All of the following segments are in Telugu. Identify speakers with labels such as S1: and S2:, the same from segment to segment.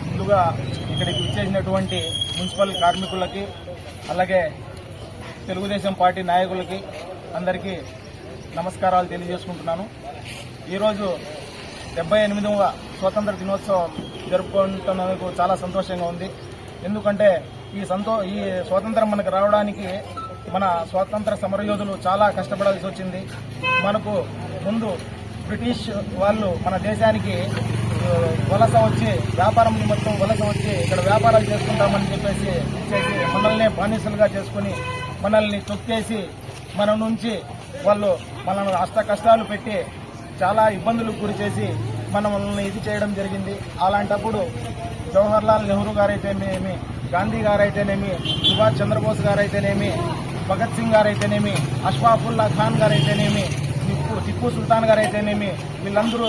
S1: ముందుగా ఇక్కడికి విచ్చేసినటువంటి మున్సిపల్ కార్మికులకి అలాగే తెలుగుదేశం పార్టీ నాయకులకి అందరికీ నమస్కారాలు తెలియజేసుకుంటున్నాను. ఈరోజు 78వ స్వాతంత్ర దినోత్సవం జరుపుకుంటున్నందుకు చాలా సంతోషంగా ఉంది. ఎందుకంటే ఈ స్వాతంత్రం మనకు రావడానికి మన స్వాతంత్ర సమరయోధులు చాలా కష్టపడాల్సి వచ్చింది. మనకు ముందు బ్రిటిష్ వాళ్ళు మన దేశానికి వలస వచ్చి వ్యాపారం నిమిత్తం వలస వచ్చి ఇక్కడ వ్యాపారాలు చేసుకుంటామని చెప్పేసి మనల్ని బానిసలుగా చేసుకుని మనల్ని తొక్కేసి మన నుంచి వాళ్ళు మనల్ని అష్ట కష్టాలు పెట్టి చాలా ఇబ్బందులకు గురి చేసి మనల్ని ఇది చేయడం జరిగింది. అలాంటప్పుడు జవహర్లాల్ నెహ్రూ గారైతేనేమి, గాంధీ గారైతేనేమి, సుభాష్ చంద్రబోస్ గారైతేనేమి, భగత్ సింగ్ గారైతేనేమి, అష్ఫాకుల్లా ఖాన్ గారైతేనేమి, టిప్పు సుల్తాన్ గారైతేనేమి, వీళ్ళందరూ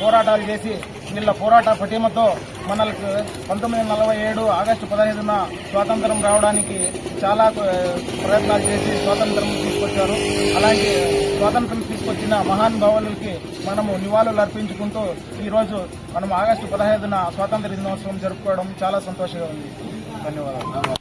S1: పోరాటాలు చేసి వీళ్ళ పోరాట పటిమతో మనకు 1947 ఆగస్టు 15న స్వాతంత్రం రావడానికి చాలా ప్రయత్నాలు చేసి స్వాతంత్రం తీసుకొచ్చారు. అలాంటి స్వాతంత్రం తీసుకొచ్చిన మహానుభావులకి మనము నివాళులు అర్పించుకుంటూ ఈరోజు మనం ఆగస్టు 15న స్వాతంత్ర దినోత్సవం జరుపుకోవడం చాలా సంతోషంగా ఉంది. ధన్యవాదాలు.